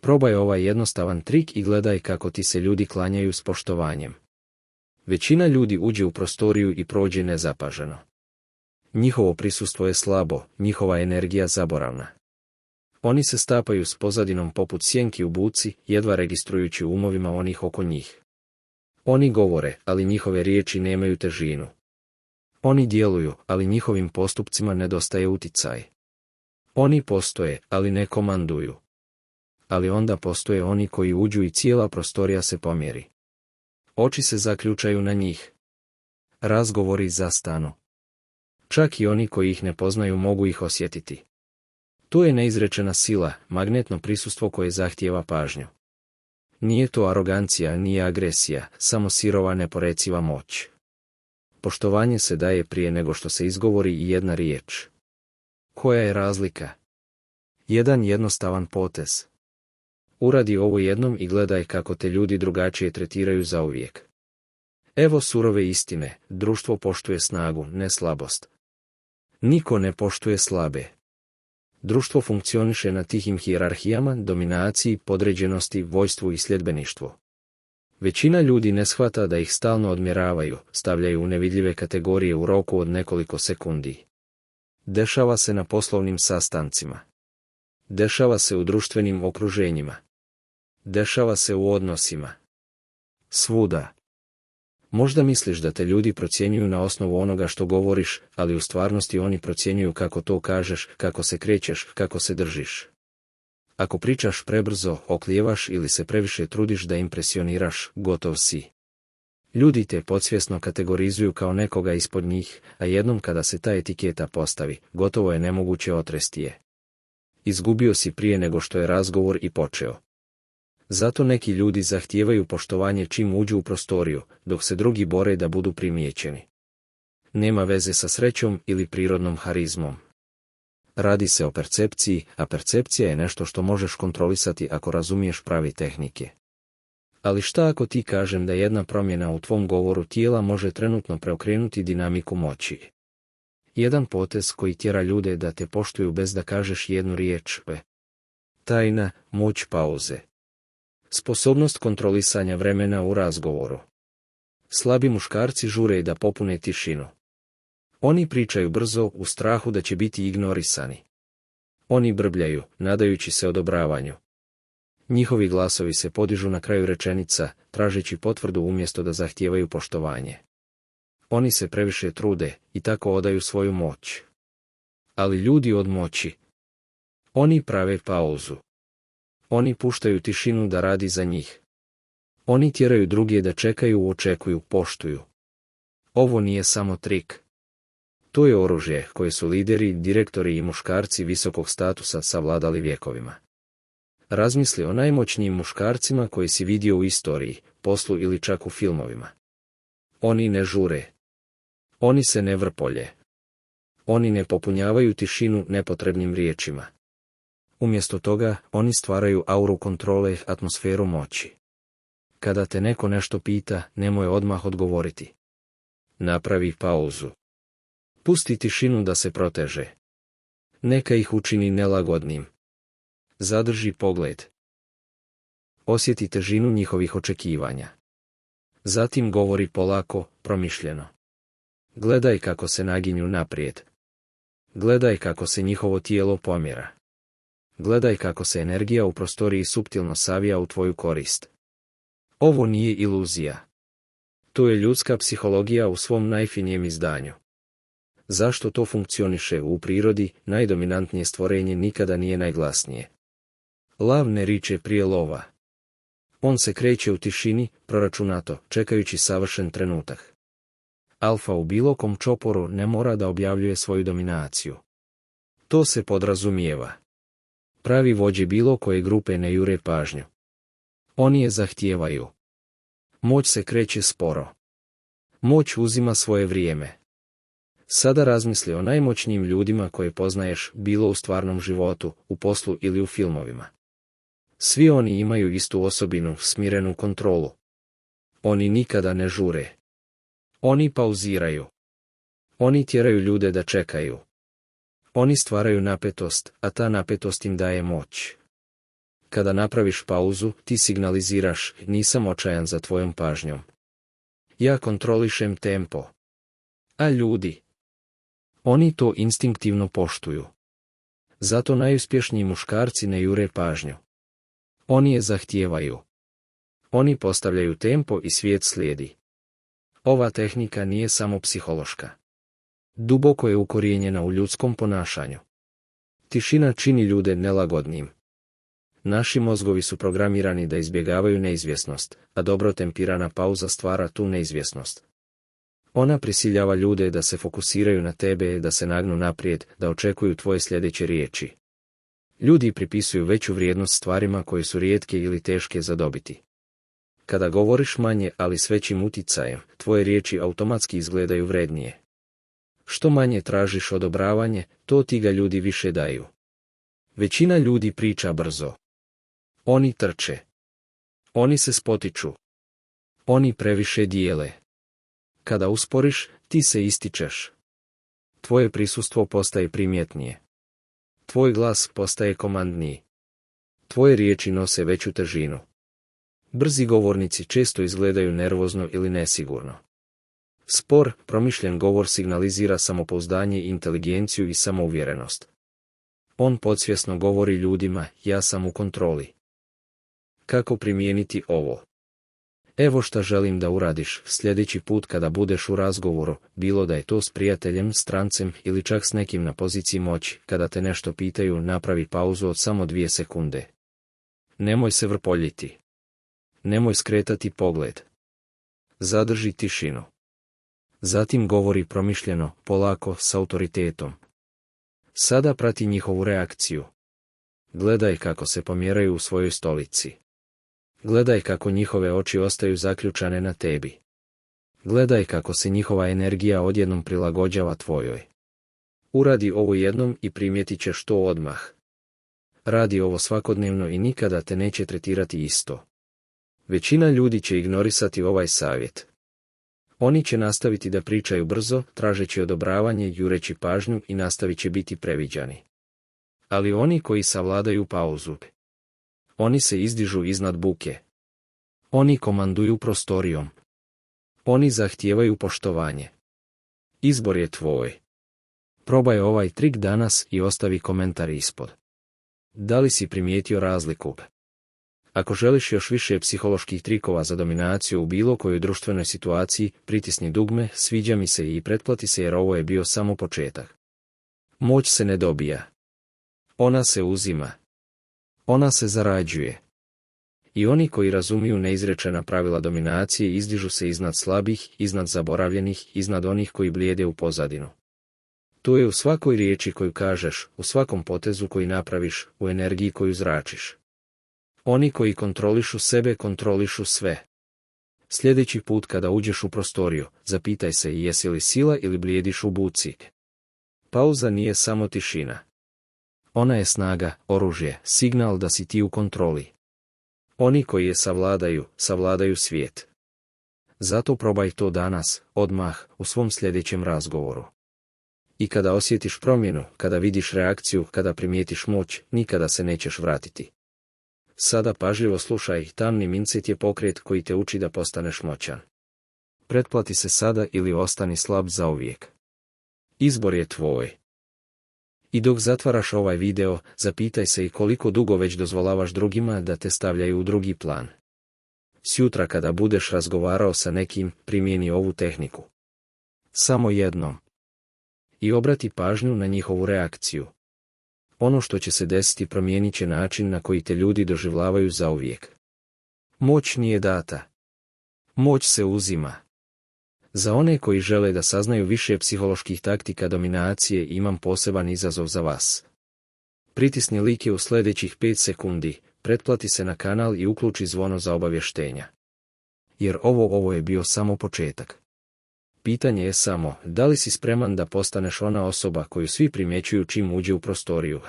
Probaj ovaj jednostavan trik i gledaj kako ti se ljudi klanjaju s poštovanjem. Većina ljudi uđe u prostoriju i prođe nezapaženo. Njihovo prisustvo je slabo, njihova energija zaboravna. Oni se stapaju s pozadinom poput sjenki u buci, jedva registrujući u umovima onih oko njih. Oni govore, ali njihove riječi nemaju težinu. Oni djeluju, ali njihovim postupcima nedostaje uticaj. Oni postoje, ali ne komanduju. Ali onda postoje oni koji uđu i cijela prostorija se pomjeri. Oči se zaključaju na njih. Razgovori zastanu. Čak i oni koji ih ne poznaju mogu ih osjetiti. To je neizrečena sila, magnetno prisustvo koje zahtijeva pažnju. Nije to arogancija, nije agresija, samo sirova neporeciva moć. Poštovanje se daje prije nego što se izgovori i jedna riječ. Koja je razlika? Jedan jednostavan potez. Uradi ovo jednom i gledaj kako te ljudi drugačije tretiraju zauvijek. Evo surove istine, društvo poštuje snagu, ne slabost. Niko ne poštuje slabe. Društvo funkcioniše na tihim hijerarhijama, dominaciji, podređenosti, vojstvu i sljedbeništvu. Većina ljudi ne shvata da ih stalno odmjeravaju, stavljaju u nevidljive kategorije u roku od nekoliko sekundi. Dešava se na poslovnim sastancima. Dešava se u društvenim okruženjima. Dešava se u odnosima. Svuda. Možda misliš da te ljudi procjenjuju na osnovu onoga što govoriš, ali u stvarnosti oni procjenjuju kako to kažeš, kako se krećeš, kako se držiš. Ako pričaš prebrzo, oklijevaš ili se previše trudiš da impresioniraš, gotov si. Ljudi te podsvjesno kategorizuju kao nekoga ispod njih, a jednom kada se ta etiketa postavi, gotovo je nemoguće otresti je. Izgubio si prije nego što je razgovor i počeo. Zato neki ljudi zahtijevaju poštovanje čim uđu u prostoriju, dok se drugi bore da budu primijećeni. Nema veze sa srećom ili prirodnom harizmom. Radi se o percepciji, a percepcija je nešto što možeš kontrolisati ako razumiješ pravi tehnike. Ali šta ako ti kažem da jedna promjena u tvom govoru tijela može trenutno preokrenuti dinamiku moći? Jedan potez koji tjera ljude da te poštuju bez da kažeš jednu riječ. Tajna, moć pauze. Sposobnost kontrolisanja vremena u razgovoru. Slabi muškarci žure da popune tišinu. Oni pričaju brzo u strahu da će biti ignorisani. Oni brbljaju, nadajući se odobravanju. Njihovi glasovi se podižu na kraju rečenica, tražeći potvrdu umjesto da zahtijevaju poštovanje. Oni se previše trude i tako odaju svoju moć. Ali ljudi od moći. Oni prave pauzu. Oni puštaju tišinu da radi za njih. Oni tjeraju druge da čekaju, očekuju, poštuju. Ovo nije samo trik. To je oružje koje su lideri, direktori i muškarci visokog statusa savladali vjekovima. Razmisli o najmoćnijim muškarcima koje si vidio u istoriji, poslu ili čak u filmovima. Oni ne žure. Oni se ne vrpolje. Oni ne popunjavaju tišinu nepotrebnim riječima. Umjesto toga, oni stvaraju auru kontrole, atmosferu moći. Kada te neko nešto pita, nemoj odmah odgovoriti. Napravi pauzu. Pusti tišinu da se proteže. Neka ih učini nelagodnim. Zadrži pogled. Osjeti težinu njihovih očekivanja. Zatim govori polako, promišljeno. Gledaj kako se naginju naprijed. Gledaj kako se njihovo tijelo pomjera. Gledaj kako se energija u prostoriji suptilno savija u tvoju korist. Ovo nije iluzija. To je ljudska psihologija u svom najfinijem izdanju. Zašto to funkcioniše u prirodi? Najdominantnije stvorenje nikada nije najglasnije. Lav ne riče prije lova. On se kreće u tišini, proračunato, čekajući savršen trenutak. Alfa u bilo kom čoporu ne mora da objavljuje svoju dominaciju. To se podrazumijeva. Pravi vođe bilo koje grupe ne jure pažnju. Oni je zahtijevaju. Moć se kreće sporo. Moć uzima svoje vrijeme. Sada razmisli o najmoćnijim ljudima koje poznaješ, bilo u stvarnom životu, u poslu ili u filmovima. Svi oni imaju istu osobinu, smirenu kontrolu. Oni nikada ne žure. Oni pauziraju. Oni tjeraju ljude da čekaju. Oni stvaraju napetost, a ta napetost im daje moć. Kada napraviš pauzu, ti signaliziraš, nisam očajan za tvojom pažnjom. Ja kontrolišem tempo. A ljudi? Oni to instinktivno poštuju. Zato najuspješniji muškarci ne jure pažnju. Oni je zahtijevaju. Oni postavljaju tempo i svijet slijedi. Ova tehnika nije samo psihološka. Duboko je ukorijenjena u ljudskom ponašanju. Tišina čini ljude nelagodnim. Naši mozgovi su programirani da izbjegavaju neizvjesnost, a dobro tempirana pauza stvara tu neizvjesnost. Ona prisiljava ljude da se fokusiraju na tebe, da se nagnu naprijed, da očekuju tvoje sljedeće riječi. Ljudi pripisuju veću vrijednost stvarima koje su rijetke ili teške za dobiti. Kada govoriš manje, ali s većim uticajem, tvoje riječi automatski izgledaju vrednije. Što manje tražiš odobravanje, to ti ga ljudi više daju. Većina ljudi priča brzo. Oni trče. Oni se spotiču. Oni previše dijele. Kada usporiš, ti se ističeš. Tvoje prisustvo postaje primjetnije. Tvoj glas postaje komandniji. Tvoje riječi nose veću težinu. Brzi govornici često izgledaju nervozno ili nesigurno. Spor, promišljen govor signalizira samopouzdanje, inteligenciju i samouvjerenost. On podsvjesno govori ljudima, ja sam u kontroli. Kako primijeniti ovo? Evo šta želim da uradiš sljedeći put kada budeš u razgovoru, bilo da je to s prijateljem, strancem ili čak s nekim na poziciji moći, kada te nešto pitaju, napravi pauzu od samo 2 sekunde. Nemoj se vrpoljiti. Nemoj skretati pogled. Zadrži tišinu. Zatim govori promišljeno, polako, s autoritetom. Sada prati njihovu reakciju. Gledaj kako se pomjeraju u svojoj stolici. Gledaj kako njihove oči ostaju zaključane na tebi. Gledaj kako se njihova energija odjednom prilagođava tvojoj. Uradi ovo jednom i primijetit ćeš to odmah. Radi ovo svakodnevno i nikada te neće tretirati isto. Većina ljudi će ignorisati ovaj savjet. Oni će nastaviti da pričaju brzo, tražeći odobravanje, jureći pažnju i nastavit će biti previđani. Ali oni koji savladaju pauzu, oni se izdižu iznad buke. Oni komanduju prostorijom. Oni zahtijevaju poštovanje. Izbor je tvoj. Probaj ovaj trik danas i ostavi komentar ispod. Da li si primijetio razliku? Ako želiš još više psiholoških trikova za dominaciju u bilo kojoj društvenoj situaciji, pritisni dugme, sviđa mi se i pretplati se jer ovo je bio samo početak. Moć se ne dobija. Ona se uzima. Ona se zarađuje. I oni koji razumiju neizrečena pravila dominacije izdižu se iznad slabih, iznad zaboravljenih, iznad onih koji blijede u pozadinu. To je u svakoj riječi koju kažeš, u svakom potezu koji napraviš, u energiji koju zračiš. Oni koji kontrolišu sebe kontrolišu sve. Sljedeći put kada uđeš u prostoriju, zapitaj se jesi li sila ili blijediš u buci. Pauza nije samo tišina. Ona je snaga, oružje, signal da si ti u kontroli. Oni koji je savladaju svijet. Zato probaj to danas, odmah, u svom sljedećem razgovoru. I kada osjetiš promjenu, kada vidiš reakciju, kada primijetiš moć, nikada se nećeš vratiti. Sada pažljivo slušaj, tamni mindset je pokret koji te uči da postaneš moćan. Pretplati se sada ili ostani slab zauvijek. Izbor je tvoj. I dok zatvaraš ovaj video, zapitaj se i koliko dugo već dozvolavaš drugima da te stavljaju u drugi plan. Sjutra kada budeš razgovarao sa nekim, primijeni ovu tehniku. Samo jednom. I obrati pažnju na njihovu reakciju. Ono što će se desiti promijenit će način na koji te ljudi doživljavaju zauvijek. Moć nije data. Moć se uzima. Za one koji žele da saznaju više psiholoških taktika dominacije imam poseban izazov za vas. Pritisni like u sljedećih 5 sekundi, pretplati se na kanal i uključi zvono za obavještenja. Jer ovo je bio samo početak. Pitanje je samo, da li si spreman da postaneš ona osoba koju svi primjećuju čim uđe u prostoriju.